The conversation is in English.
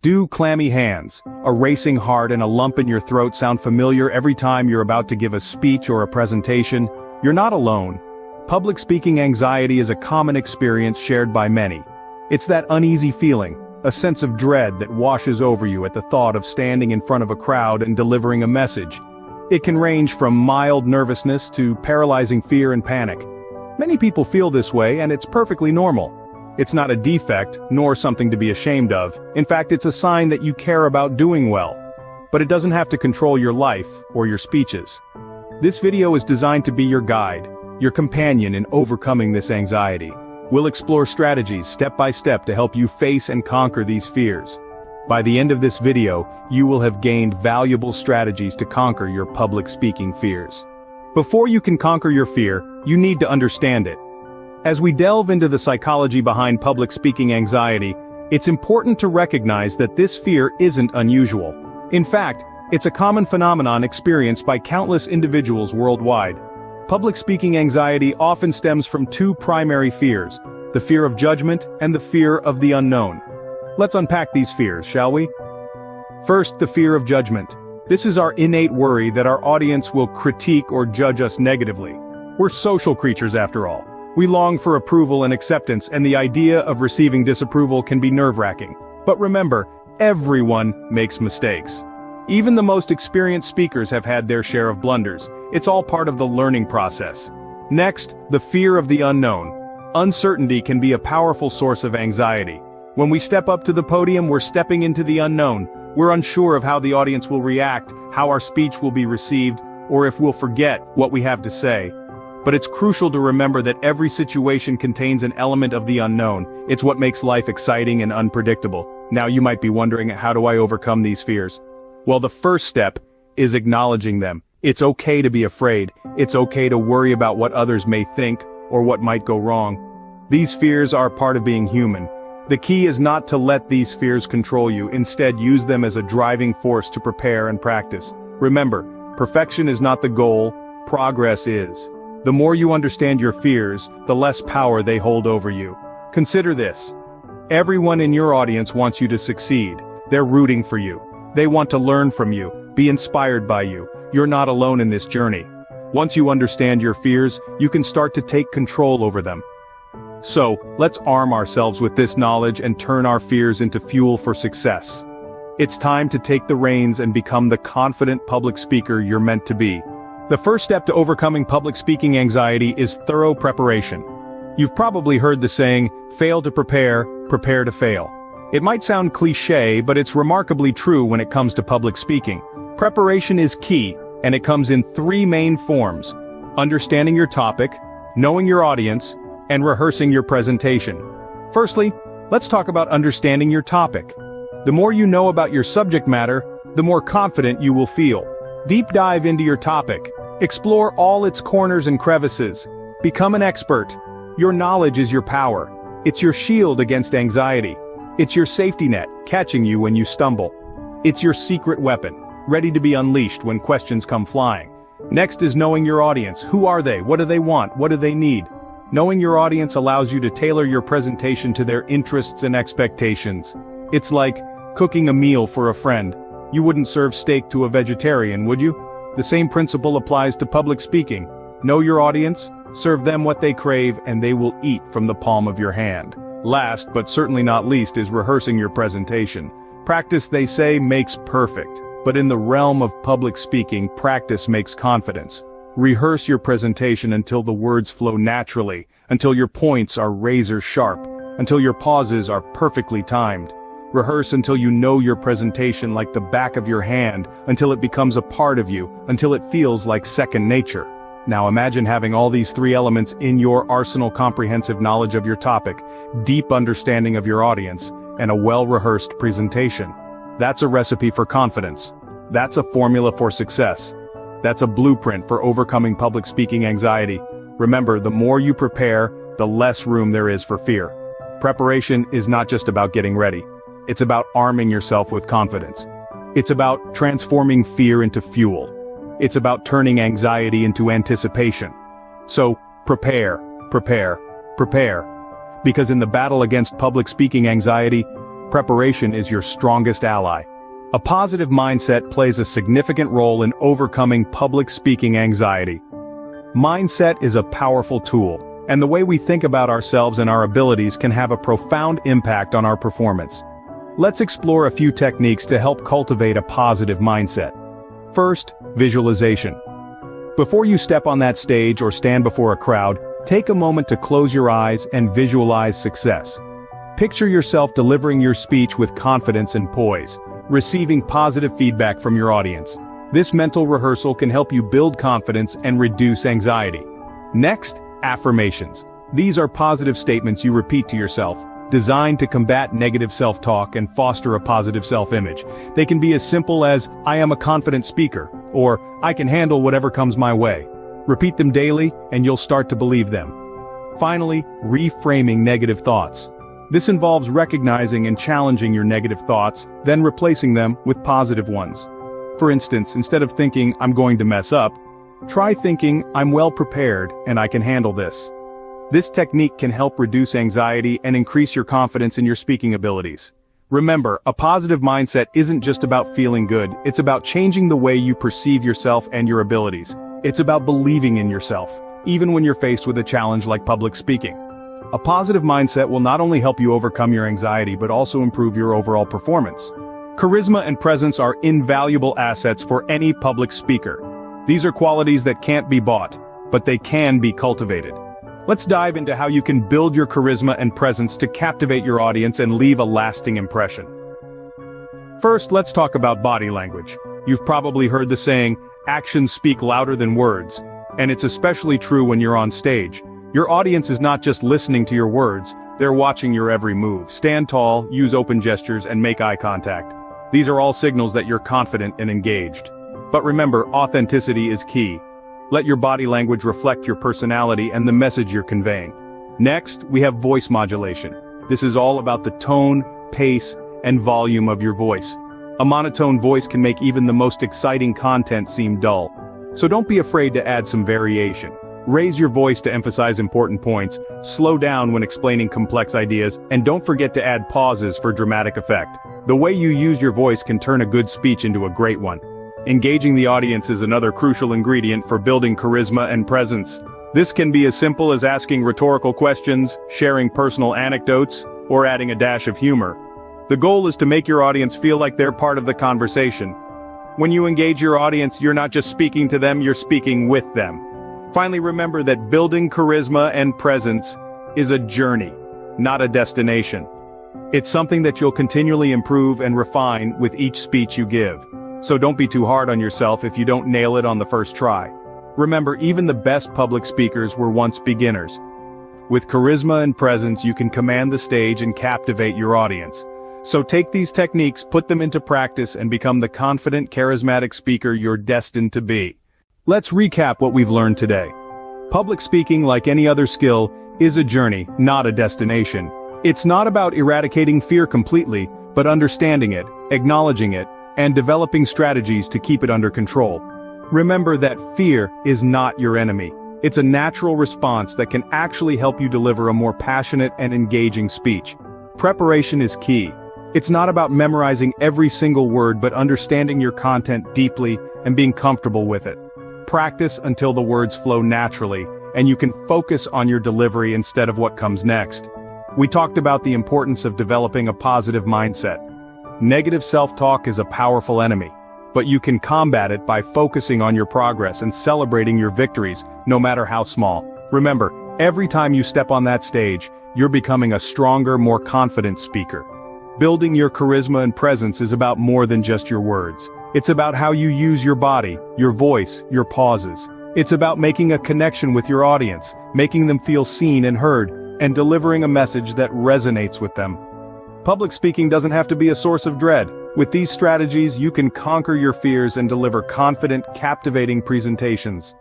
Do clammy hands, a racing heart and a lump in your throat sound familiar every time you're about to give a speech or a presentation? You're not alone. Public speaking anxiety is a common experience shared by many. It's that uneasy feeling, a sense of dread that washes over you at the thought of standing in front of a crowd and delivering a message. It can range from mild nervousness to paralyzing fear and panic. Many people feel this way, and it's perfectly normal. It's not a defect, nor something to be ashamed of. In fact, it's a sign that you care about doing well. But it doesn't have to control your life or your speeches. This video is designed to be your guide, your companion in overcoming this anxiety. We'll explore strategies step by step to help you face and conquer these fears. By the end of this video, you will have gained valuable strategies to conquer your public speaking fears. Before you can conquer your fear, you need to understand it. As we delve into the psychology behind public speaking anxiety, it's important to recognize that this fear isn't unusual. In fact, it's a common phenomenon experienced by countless individuals worldwide. Public speaking anxiety often stems from two primary fears: the fear of judgment and the fear of the unknown. Let's unpack these fears, shall we? First, the fear of judgment. This is our innate worry that our audience will critique or judge us negatively. We're social creatures after all. We long for approval and acceptance, and the idea of receiving disapproval can be nerve-wracking. But remember, everyone makes mistakes. Even the most experienced speakers have had their share of blunders. It's all part of the learning process. Next, the fear of the unknown. Uncertainty can be a powerful source of anxiety. When we step up to the podium, we're stepping into the unknown. We're unsure of how the audience will react, how our speech will be received, or if we'll forget what we have to say. But it's crucial to remember that every situation contains an element of the unknown. It's what makes life exciting and unpredictable. Now you might be wondering, how do I overcome these fears? Well, the first step is acknowledging them. It's okay to be afraid. It's okay to worry about what others may think or what might go wrong. These fears are part of being human. The key is not to let these fears control you. Instead, use them as a driving force to prepare and practice. Remember, perfection is not the goal, progress is. The more you understand your fears, the less power they hold over you. Consider this. Everyone in your audience wants you to succeed. They're rooting for you. They want to learn from you, be inspired by you. You're not alone in this journey. Once you understand your fears, you can start to take control over them. So, let's arm ourselves with this knowledge and turn our fears into fuel for success. It's time to take the reins and become the confident public speaker you're meant to be. The first step to overcoming public speaking anxiety is thorough preparation. You've probably heard the saying, fail to prepare, prepare to fail. It might sound cliché, but it's remarkably true when it comes to public speaking. Preparation is key, and it comes in three main forms: understanding your topic, knowing your audience, and rehearsing your presentation. Firstly, let's talk about understanding your topic. The more you know about your subject matter, the more confident you will feel. Deep dive into your topic. Explore all its corners and crevices. Become an expert. Your knowledge is your power. It's your shield against anxiety. It's your safety net, catching you when you stumble. It's your secret weapon, ready to be unleashed when questions come flying. Next is knowing your audience. Who are they? What do they want? What do they need? Knowing your audience allows you to tailor your presentation to their interests and expectations. It's like cooking a meal for a friend. You wouldn't serve steak to a vegetarian, would you? The same principle applies to public speaking. Know your audience, serve them what they crave, and they will eat from the palm of your hand. Last, but certainly not least, is rehearsing your presentation. Practice, they say, makes perfect. But in the realm of public speaking, practice makes confidence. Rehearse your presentation until the words flow naturally, until your points are razor sharp, until your pauses are perfectly timed. Rehearse until you know your presentation like the back of your hand, until it becomes a part of you, until it feels like second nature. Now imagine having all these three elements in your arsenal: comprehensive knowledge of your topic, deep understanding of your audience, and a well-rehearsed presentation. That's a recipe for confidence. That's a formula for success. That's a blueprint for overcoming public speaking anxiety. Remember, the more you prepare, the less room there is for fear. Preparation is not just about getting ready. It's about arming yourself with confidence. It's about transforming fear into fuel. It's about turning anxiety into anticipation. So, prepare, prepare, prepare. Because in the battle against public speaking anxiety, Preparation is your strongest ally. A positive mindset plays a significant role in overcoming public speaking anxiety. Mindset is a powerful tool, and the way we think about ourselves and our abilities can have a profound impact on our performance. Let's explore a few techniques to help cultivate a positive mindset. First, visualization. Before you step on that stage or stand before a crowd, take a moment to close your eyes and visualize success. Picture yourself delivering your speech with confidence and poise, receiving positive feedback from your audience. This mental rehearsal can help you build confidence and reduce anxiety. Next, affirmations. These are positive statements you repeat to yourself, designed to combat negative self-talk and foster a positive self-image. They can be as simple as, "I am a confident speaker," or "I can handle whatever comes my way." Repeat them daily, and you'll start to believe them. Finally, reframing negative thoughts. This involves recognizing and challenging your negative thoughts, then replacing them with positive ones. For instance, instead of thinking, "I'm going to mess up," try thinking, "I'm well prepared and I can handle this." This technique can help reduce anxiety and increase your confidence in your speaking abilities. Remember, a positive mindset isn't just about feeling good, it's about changing the way you perceive yourself and your abilities. It's about believing in yourself, even when you're faced with a challenge like public speaking. A positive mindset will not only help you overcome your anxiety but also improve your overall performance. Charisma and presence are invaluable assets for any public speaker. These are qualities that can't be bought, but they can be cultivated. Let's dive into how you can build your charisma and presence to captivate your audience and leave a lasting impression. First, let's talk about body language. You've probably heard the saying, "Actions speak louder than words," and it's especially true when you're on stage. Your audience is not just listening to your words, they're watching your every move. Stand tall, use open gestures, and make eye contact. These are all signals that you're confident and engaged. But remember, authenticity is key. Let your body language reflect your personality and the message you're conveying. Next, we have voice modulation. This is all about the tone, pace, and volume of your voice. A monotone voice can make even the most exciting content seem dull. So don't be afraid to add some variation. Raise your voice to emphasize important points, slow down when explaining complex ideas, and don't forget to add pauses for dramatic effect. The way you use your voice can turn a good speech into a great one. Engaging the audience is another crucial ingredient for building charisma and presence. This can be as simple as asking rhetorical questions, sharing personal anecdotes, or adding a dash of humor. The goal is to make your audience feel like they're part of the conversation. When you engage your audience, you're not just speaking to them, you're speaking with them. Finally, remember that building charisma and presence is a journey, not a destination. It's something that you'll continually improve and refine with each speech you give. So don't be too hard on yourself if you don't nail it on the first try. Remember, even the best public speakers were once beginners. With charisma and presence, you can command the stage and captivate your audience. So take these techniques, put them into practice, and become the confident, charismatic speaker you're destined to be. Let's recap what we've learned today. Public speaking, like any other skill, is a journey, not a destination. It's not about eradicating fear completely, but understanding it, acknowledging it, and developing strategies to keep it under control. Remember that fear is not your enemy. It's a natural response that can actually help you deliver a more passionate and engaging speech. Preparation is key. It's not about memorizing every single word but understanding your content deeply and being comfortable with it. Practice until the words flow naturally, and you can focus on your delivery instead of what comes next. We talked about the importance of developing a positive mindset. Negative self-talk is a powerful enemy, but you can combat it by focusing on your progress and celebrating your victories, no matter how small. Remember, every time you step on that stage, you're becoming a stronger, more confident speaker. Building your charisma and presence is about more than just your words. It's about how you use your body, your voice, your pauses. It's about making a connection with your audience, making them feel seen and heard, and delivering a message that resonates with them. Public speaking doesn't have to be a source of dread. With these strategies, you can conquer your fears and deliver confident, captivating presentations.